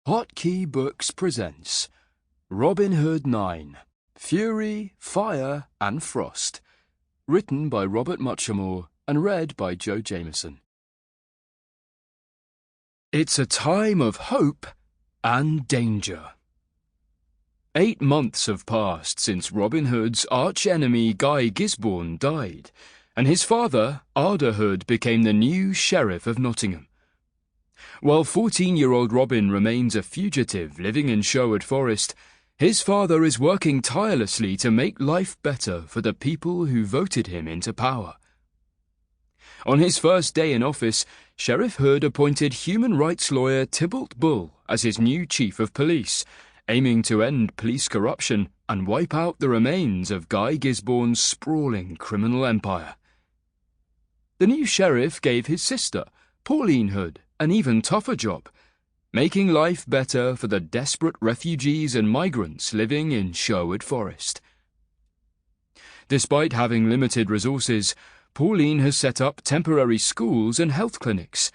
Hotkey Books presents Robin Hood 9, Fury, Fire and Frost, written by Robert Muchamore and read by Joe Jameson. It's a time of hope and danger. 8 months have passed since Robin Hood's arch-enemy Guy Gisborne died, and his father, Arthur Hood, became the new Sheriff of Nottingham. While 14-year-old Robin remains a fugitive living in Sherwood Forest, his father is working tirelessly to make life better for the people who voted him into power. On his first day in office, Sheriff Hood appointed human rights lawyer Tybalt Bull as his new chief of police, aiming to end police corruption and wipe out the remains of Guy Gisborne's sprawling criminal empire. The new sheriff gave his sister, Pauline Hood, an even tougher job, making life better for the desperate refugees and migrants living in Sherwood Forest. Despite having limited resources, Pauline has set up temporary schools and health clinics,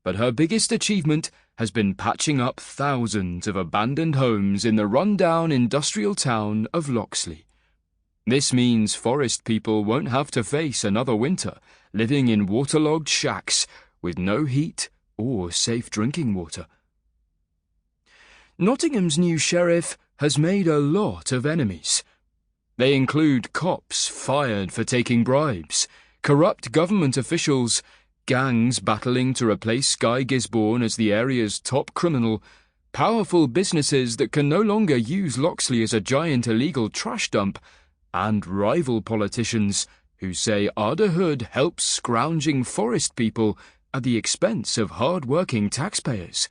but her biggest achievement has been patching up thousands of abandoned homes in the run-down industrial town of Loxley. This means forest people won't have to face another winter living in waterlogged shacks with no heat or safe drinking water. Nottingham's new sheriff has made a lot of enemies. They include cops fired for taking bribes, corrupt government officials, gangs battling to replace Guy Gisborne as the area's top criminal, powerful businesses that can no longer use Loxley as a giant illegal trash dump, and rival politicians who say Arthur Hood helps scrounging forest people at the expense of hard-working taxpayers.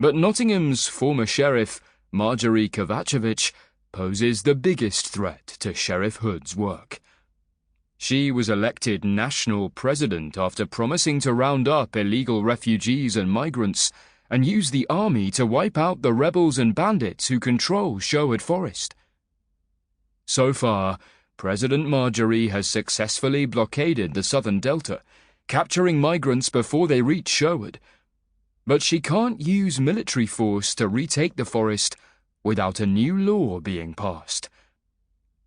But Nottingham's former sheriff, Marjorie Kovacevic, poses the biggest threat to Sheriff Hood's work. She was elected national president after promising to round up illegal refugees and migrants and use the army to wipe out the rebels and bandits who control Sherwood Forest. So far, President Marjorie has successfully blockaded the southern delta, capturing migrants before they reach Sherwood. But she can't use military force to retake the forest without a new law being passed.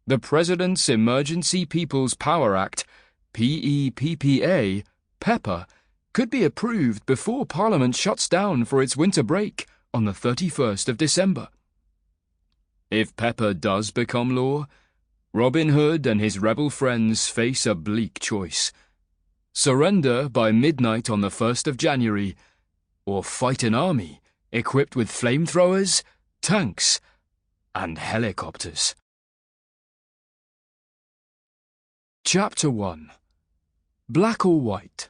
The President's Emergency People's Power Act, PEPPA, PEPPA, could be approved before Parliament shuts down for its winter break on the 31st of December. If PEPPA does become law, Robin Hood and his rebel friends face a bleak choice: surrender by midnight on the 1st of January, or fight an army equipped with flamethrowers, tanks, and helicopters. Chapter 1. Black or White.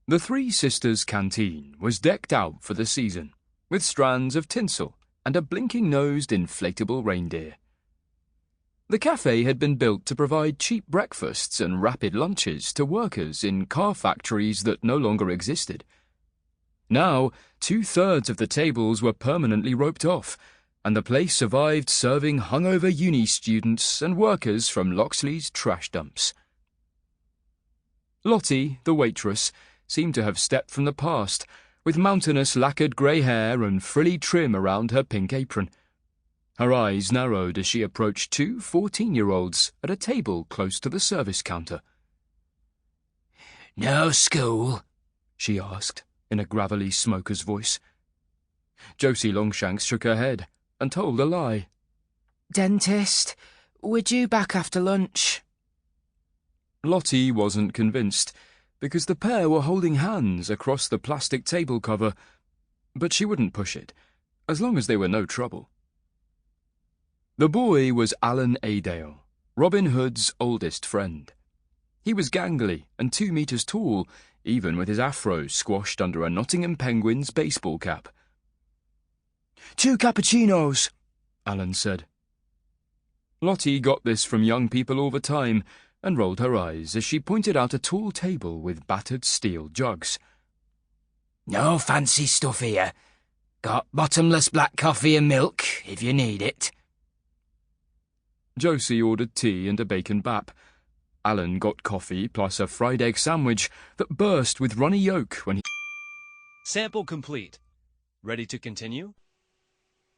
The Three Sisters Canteen was decked out for the season, with strands of tinsel and a blinking-nosed inflatable reindeer. The cafe had been built to provide cheap breakfasts and rapid lunches to workers in car factories that no longer existed. Now, 2/3 of the tables were permanently roped off, and the place survived serving hungover uni students and workers from Loxley's trash dumps. Lottie, the waitress, seemed to have stepped from the past, with mountainous lacquered grey hair and frilly trim around her pink apron. Her eyes narrowed as she approached 2 14-year-olds at a table close to the service counter. "No school?" she asked, in a gravelly smoker's voice. Josie Longshanks shook her head and told a lie. "Dentist, we're due back after lunch." Lottie wasn't convinced, because the pair were holding hands across the plastic table cover, but she wouldn't push it, as long as they were no trouble. The boy was Alan Adale, Robin Hood's oldest friend. He was gangly and 2 meters tall, even with his afro squashed under a Nottingham Penguins baseball cap. "2 cappuccinos," Alan said. Lottie got this from young people all the time and rolled her eyes as she pointed out a tall table with battered steel jugs. "No fancy stuff here. Got bottomless black coffee and milk, if you need it." Josie ordered tea and a bacon bap. Alan got coffee plus a fried egg sandwich that burst with runny yolk when he... Sample complete. Ready to continue?